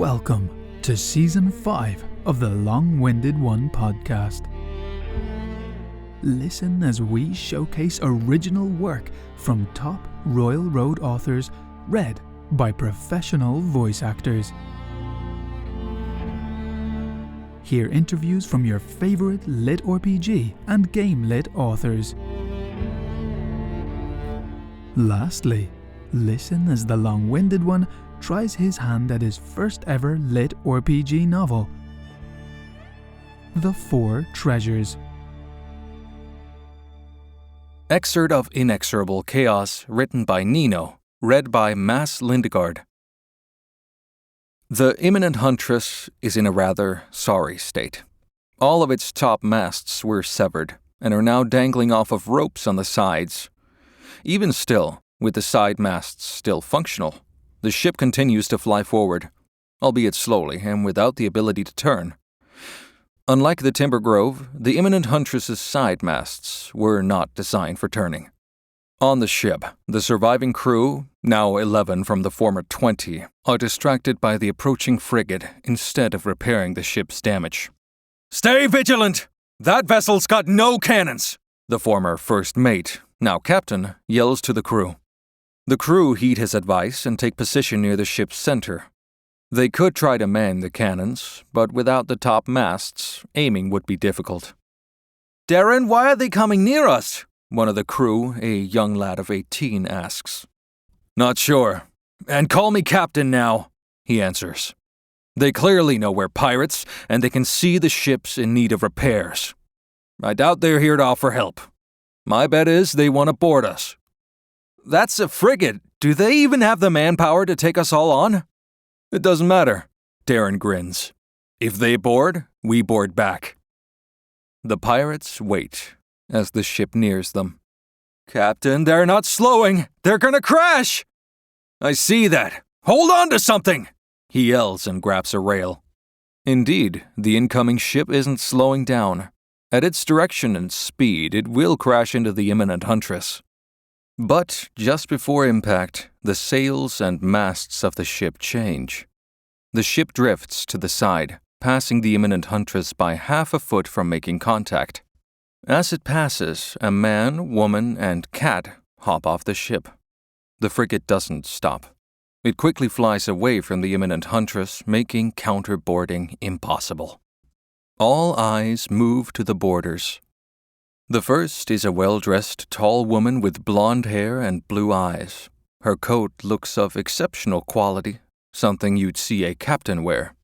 Welcome to Season 5 of the Long-Winded One podcast. Listen as we showcase original work from top Royal Road authors read by professional voice actors. Hear interviews from your favourite lit RPG and game lit authors. Lastly, listen as the Long-Winded One tries his hand at his first ever lit RPG novel, The Four Treasures. Excerpt of Inexorable Chaos, written by Nino, read by Mass Lindegard. The imminent huntress is in a rather sorry state. All of its top masts were severed and are now dangling off of ropes on the sides. Even still, with the side masts still functional, the ship continues to fly forward, albeit slowly and without the ability to turn. Unlike the Timber Grove, the imminent huntress's side masts were not designed for turning. On the ship, the surviving crew, now 11 from the former 20, are distracted by the approaching frigate instead of repairing the ship's damage. "Stay vigilant! That vessel's got no cannons!" The former first mate, now captain, yells to the crew. The crew heed his advice and take position near the ship's center. They could try to man the cannons, but without the top masts, aiming would be difficult. "Darren, why are they coming near us?" one of the crew, a young lad of 18, asks. "Not sure. And call me captain now," he answers. "They clearly know we're pirates, and they can see the ship's in need of repairs. I doubt they're here to offer help. My bet is they want to board us." "That's a frigate. Do they even have the manpower to take us all on?" "It doesn't matter," Darren grins. "If they board, we board back." The pirates wait as the ship nears them. "Captain, they're not slowing. They're gonna crash!" "I see that. Hold on to something!" he yells and grabs a rail. Indeed, the incoming ship isn't slowing down. At its direction and speed, it will crash into the imminent huntress. But just before impact, the sails and masts of the ship change. The ship drifts to the side, passing the imminent huntress by half a foot from making contact. As it passes, a man, woman, and cat hop off the ship. The frigate doesn't stop. It quickly flies away from the imminent huntress, making counterboarding impossible. All eyes move to the boarders. The first is a well-dressed, tall woman with blonde hair and blue eyes. Her coat looks of exceptional quality, something you'd see a captain wear.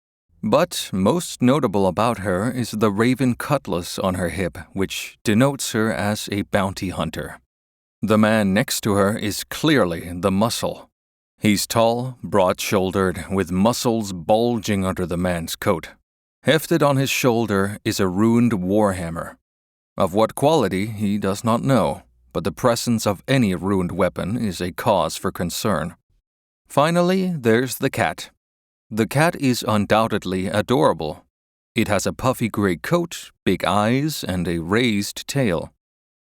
But most notable about her is the raven cutlass on her hip, which denotes her as a bounty hunter. The man next to her is clearly the muscle. He's tall, broad-shouldered, with muscles bulging under the man's coat. Hefted on his shoulder is a ruined warhammer. Of what quality, he does not know, but the presence of any ruined weapon is a cause for concern. Finally, there's the cat. The cat is undoubtedly adorable. It has a puffy gray coat, big eyes, and a raised tail.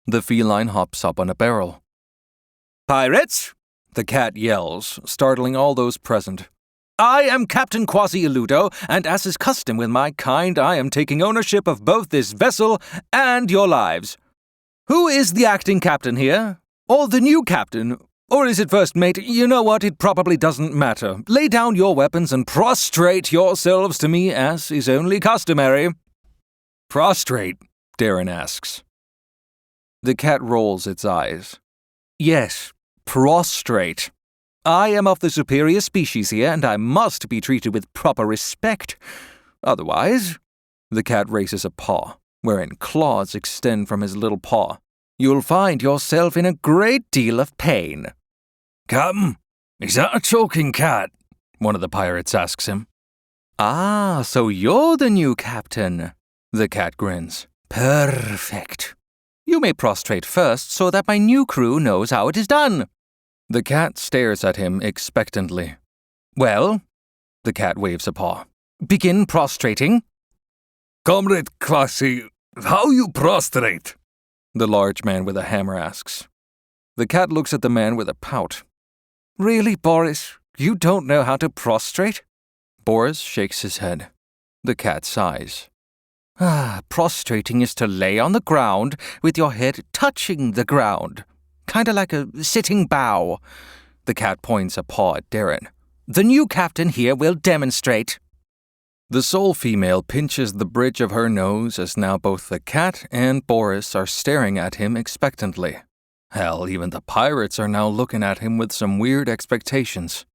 The feline hops up on a barrel. "Pirates!" the cat yells, startling all those present. "I am Captain Quasi Eludo, and as is custom with my kind, I am taking ownership of both this vessel and your lives. Who is the acting captain here? Or the new captain? Or is it first mate? You know what, it probably doesn't matter. Lay down your weapons and prostrate yourselves to me, as is only customary." "Prostrate?" Darren asks. The cat rolls its eyes. "Yes, prostrate. I am of the superior species here, and I must be treated with proper respect. Otherwise," the cat raises a paw, wherein claws extend from his little paw, "you'll find yourself in a great deal of pain." "Captain, is that a talking cat?" one of the pirates asks him. "Ah, so you're the new captain," the cat grins. "Perfect. You may prostrate first so that my new crew knows how it is done." The cat stares at him expectantly. "Well," the cat waves a paw, "begin prostrating." "Comrade Quasi, how you prostrate?" the large man with a hammer asks. The cat looks at the man with a pout. "Really, Boris? You don't know how to prostrate?" Boris shakes his head. The cat sighs. Prostrating is to lay on the ground with your head touching the ground. Kinda like a sitting bow. The cat points a paw at Darren. The new captain here will demonstrate. The sole female pinches the bridge of her nose as now both the cat and Boris are staring at him expectantly. Hell, even the pirates are now looking at him with some weird expectations.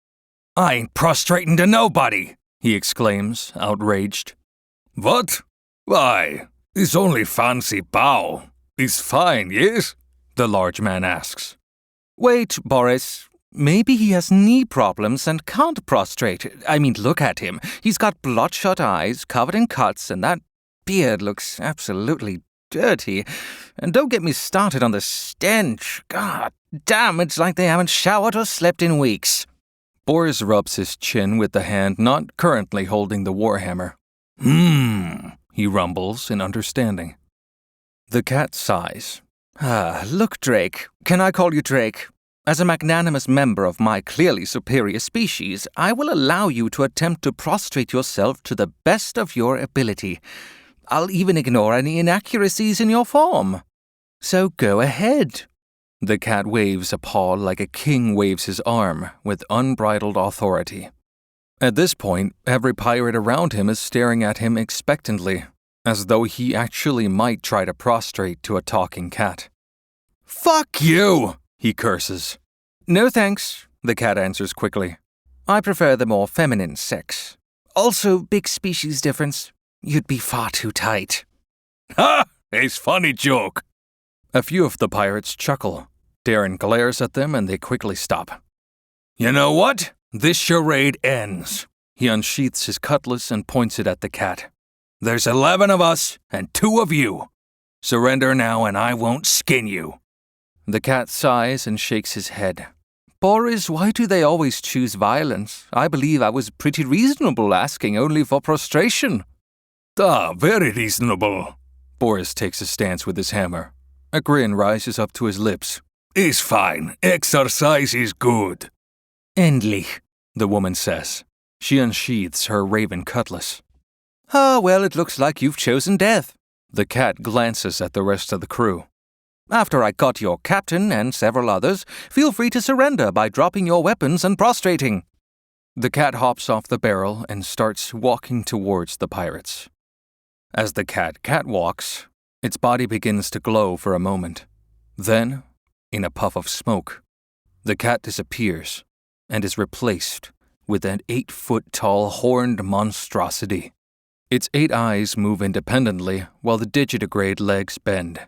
I ain't prostrating to nobody, he exclaims, outraged. What? Why, it's only fancy bow. It's fine, yes? The large man asks. Wait, Boris. Maybe he has knee problems and can't prostrate. I mean, look at him. He's got bloodshot eyes, covered in cuts, and that beard looks absolutely dirty. And don't get me started on the stench. God damn, it's like they haven't showered or slept in weeks. Boris rubs his chin with the hand not currently holding the warhammer. He rumbles in understanding. The cat sighs. Look, Drake. Can I call you Drake? As a magnanimous member of my clearly superior species, I will allow you to attempt to prostrate yourself to the best of your ability. I'll even ignore any inaccuracies in your form. So go ahead. The cat waves a paw like a king waves his arm, with unbridled authority. At this point, every pirate around him is staring at him expectantly, as though he actually might try to prostrate to a talking cat. Fuck you! He curses. No thanks, the cat answers quickly. I prefer the more feminine sex. Also, big species difference. You'd be far too tight. Ha! It's funny joke. A few of the pirates chuckle. Darren glares at them and they quickly stop. You know what? This charade ends. He unsheaths his cutlass and points it at the cat. There's 11 of us and 2 of you. Surrender now and I won't skin you. The cat sighs and shakes his head. Boris, why do they always choose violence? I believe I was pretty reasonable asking only for prostration. Very reasonable. Boris takes a stance with his hammer. A grin rises up to his lips. It's fine. Exercise is good. Endlich, the woman says. She unsheaths her raven cutlass. Well, it looks like you've chosen death. The cat glances at the rest of the crew. After I got your captain and several others, feel free to surrender by dropping your weapons and prostrating. The cat hops off the barrel and starts walking towards the pirates. As the cat catwalks, its body begins to glow for a moment. Then, in a puff of smoke, the cat disappears and is replaced with an 8-foot-tall horned monstrosity. Its 8 eyes move independently while the digitigrade legs bend.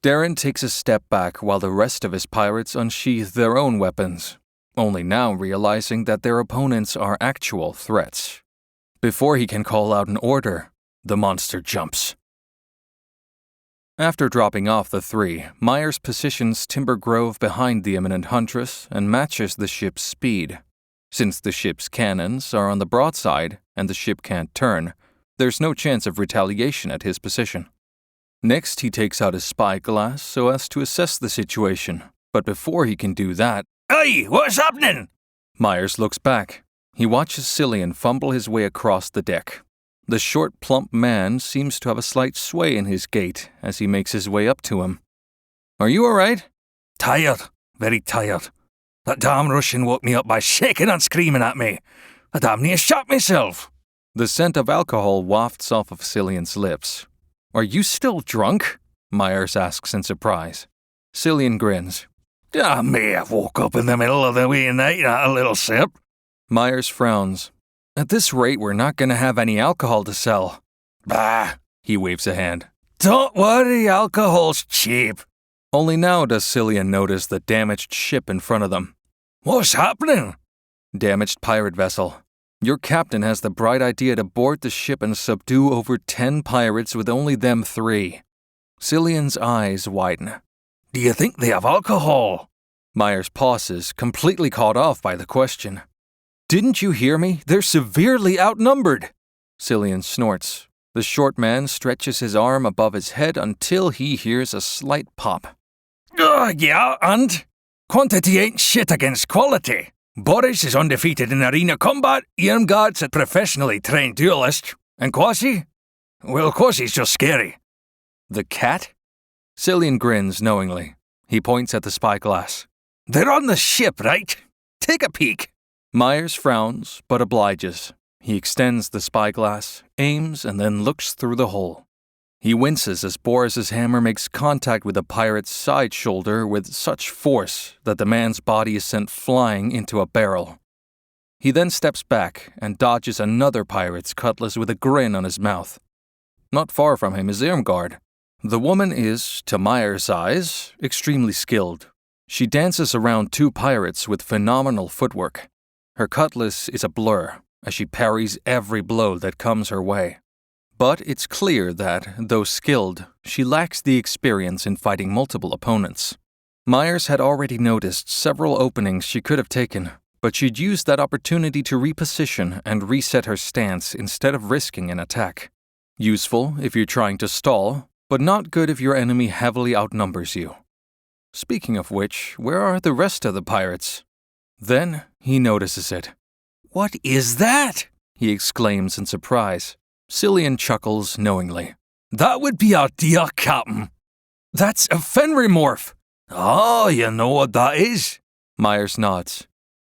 Darren takes a step back while the rest of his pirates unsheath their own weapons, only now realizing that their opponents are actual threats. Before he can call out an order, the monster jumps. After dropping off the 3, Myers positions Timber Grove behind the imminent huntress and matches the ship's speed. Since the ship's cannons are on the broadside and the ship can't turn, there's no chance of retaliation at his position. Next, he takes out his spyglass so as to assess the situation, but before he can do that, Hey, what's happening? Myers looks back. He watches Cillian fumble his way across the deck. The short, plump man seems to have a slight sway in his gait as he makes his way up to him. Are you all right? Tired. Very tired. That damn Russian woke me up by shaking and screaming at me. I damn near shot myself. The scent of alcohol wafts off of Cillian's lips. Are you still drunk? Myers asks in surprise. Cillian grins. I may have woke up in the middle of the wee night at a little sip. Myers frowns. At this rate, we're not going to have any alcohol to sell. Bah, he waves a hand. Don't worry, alcohol's cheap. Only now does Cillian notice the damaged ship in front of them. What's happening? Damaged pirate vessel. Your captain has the bright idea to board the ship and subdue over 10 pirates with only them 3. Cillian's eyes widen. Do you think they have alcohol? Myers pauses, completely caught off by the question. Didn't you hear me? They're severely outnumbered. Cillian snorts. The short man stretches his arm above his head until he hears a slight pop. Yeah, and? Quantity ain't shit against quality. Boris is undefeated in arena combat, Irmgard's a professionally trained duelist, and Quasi? Well, Quasi's just scary. The cat? Cillian grins knowingly. He points at the spyglass. They're on the ship, right? Take a peek. Myers frowns, but obliges. He extends the spyglass, aims, and then looks through the hole. He winces as Boris's hammer makes contact with the pirate's side shoulder with such force that the man's body is sent flying into a barrel. He then steps back and dodges another pirate's cutlass with a grin on his mouth. Not far from him is Irmgard. The woman is, to Myers' eyes, extremely skilled. She dances around two pirates with phenomenal footwork. Her cutlass is a blur, as she parries every blow that comes her way. But it's clear that, though skilled, she lacks the experience in fighting multiple opponents. Myers had already noticed several openings she could have taken, but she'd used that opportunity to reposition and reset her stance instead of risking an attack. Useful if you're trying to stall, but not good if your enemy heavily outnumbers you. Speaking of which, where are the rest of the pirates? Then he notices it. What is that? He exclaims in surprise. Cillian chuckles knowingly. That would be our dear captain. That's a Fenrimorph. Oh, you know what that is? Myers nods.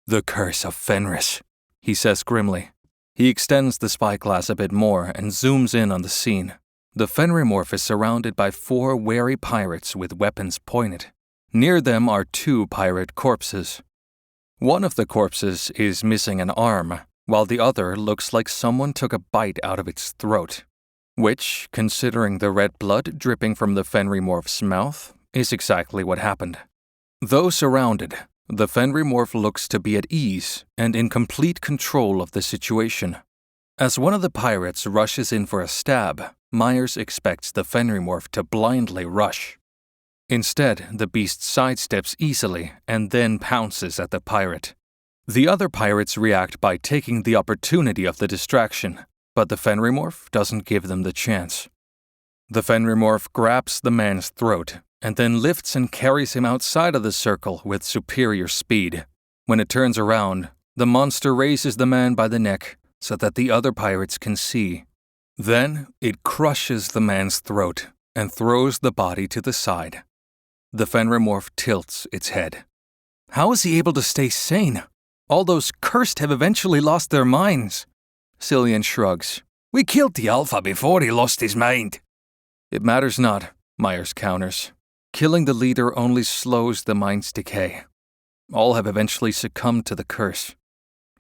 The curse of Fenris, he says grimly. He extends the spyglass a bit more and zooms in on the scene. The Fenrimorph is surrounded by 4 wary pirates with weapons pointed. Near them are 2 pirate corpses. One of the corpses is missing an arm, while the other looks like someone took a bite out of its throat, which, considering the red blood dripping from the Fenrimorph's mouth, is exactly what happened. Though surrounded, the Fenrimorph looks to be at ease and in complete control of the situation. As one of the pirates rushes in for a stab, Myers expects the Fenrimorph to blindly rush. Instead, the beast sidesteps easily and then pounces at the pirate. The other pirates react by taking the opportunity of the distraction, but the Fenrimorph doesn't give them the chance. The Fenrimorph grabs the man's throat and then lifts and carries him outside of the circle with superior speed. When it turns around, the monster raises the man by the neck so that the other pirates can see. Then it crushes the man's throat and throws the body to the side. The Fenrimorph tilts its head. How is he able to stay sane? All those cursed have eventually lost their minds. Cillian shrugs. We killed the Alpha before he lost his mind. It matters not, Myers counters. Killing the leader only slows the mind's decay. All have eventually succumbed to the curse.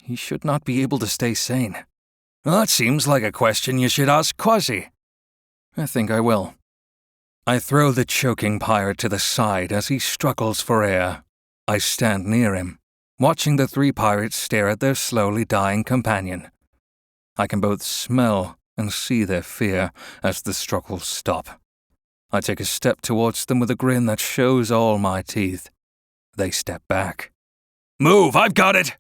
He should not be able to stay sane. That seems like a question you should ask Quasi. I think I will. I throw the choking pirate to the side as he struggles for air. I stand near him, watching the 3 pirates stare at their slowly dying companion. I can both smell and see their fear as the struggles stop. I take a step towards them with a grin that shows all my teeth. They step back. Move, I've got it!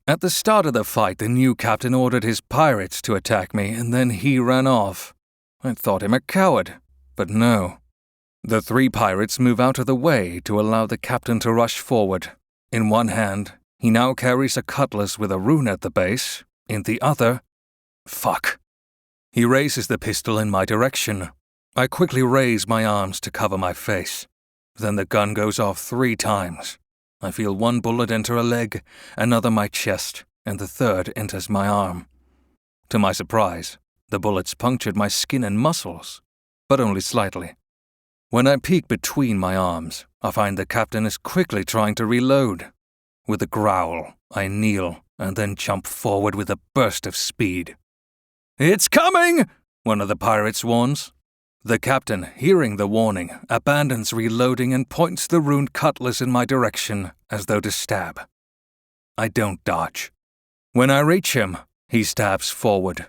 At the start of the fight, the new captain ordered his pirates to attack me, and then he ran off. I thought him a coward, but no. The 3 pirates move out of the way to allow the captain to rush forward. In one hand, he now carries a cutlass with a rune at the base. In the other, fuck. He raises the pistol in my direction. I quickly raise my arms to cover my face. Then the gun goes off 3 times. I feel 1 bullet enter a leg, another my chest, and the third enters my arm. To my surprise, the bullets punctured my skin and muscles, but only slightly. When I peek between my arms, I find the captain is quickly trying to reload. With a growl, I kneel and then jump forward with a burst of speed. "It's coming!" one of the pirates warns. The captain, hearing the warning, abandons reloading and points the runed cutlass in my direction as though to stab. I don't dodge. When I reach him, he stabs forward.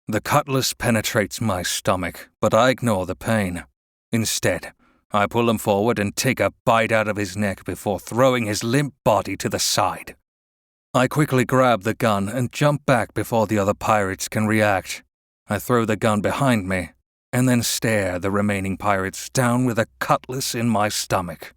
The cutlass penetrates my stomach, but I ignore the pain. Instead, I pull him forward and take a bite out of his neck before throwing his limp body to the side. I quickly grab the gun and jump back before the other pirates can react. I throw the gun behind me, and then stare the remaining pirates down with a cutlass in my stomach.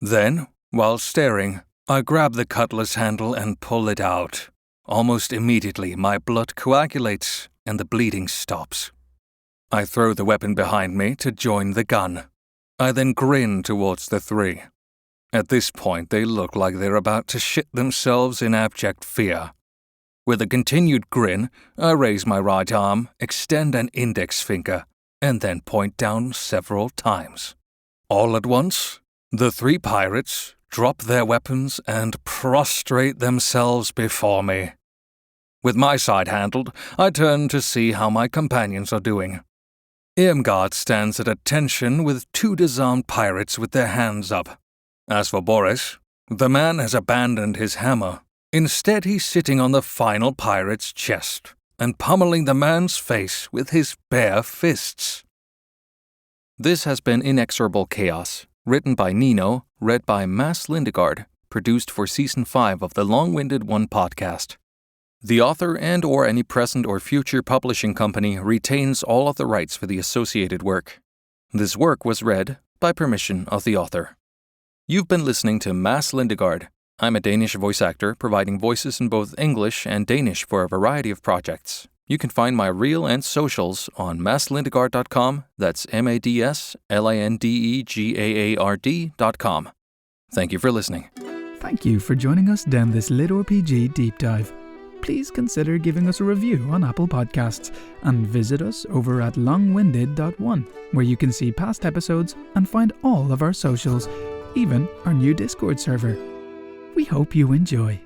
Then, while staring, I grab the cutlass handle and pull it out. Almost immediately, my blood coagulates and the bleeding stops. I throw the weapon behind me to join the gun. I then grin towards the three. At this point, they look like they're about to shit themselves in abject fear. With a continued grin, I raise my right arm, extend an index finger, and then point down several times. All at once, the three pirates drop their weapons and prostrate themselves before me. With my side handled, I turn to see how my companions are doing. Irmgard stands at attention with two disarmed pirates with their hands up. As for Boris, the man has abandoned his hammer. Instead, he's sitting on the final pirate's chest and pummeling the man's face with his bare fists. This has been Inexorable Chaos, written by Nino, read by Mass Lindegard, produced for Season 5 of the Long-Winded One podcast. The author and/or any present or future publishing company retains all of the rights for the associated work. This work was read by permission of the author. You've been listening to Mass Lindegard. I'm a Danish voice actor providing voices in both English and Danish for a variety of projects. You can find my reel and socials on masslindegard.com. That's MADSLINDEGAARD.com. Thank you for listening. Thank you for joining us down this Lit RPG deep dive. Please consider giving us a review on Apple Podcasts and visit us over at longwinded.one, where you can see past episodes and find all of our socials, even our new Discord server. We hope you enjoy.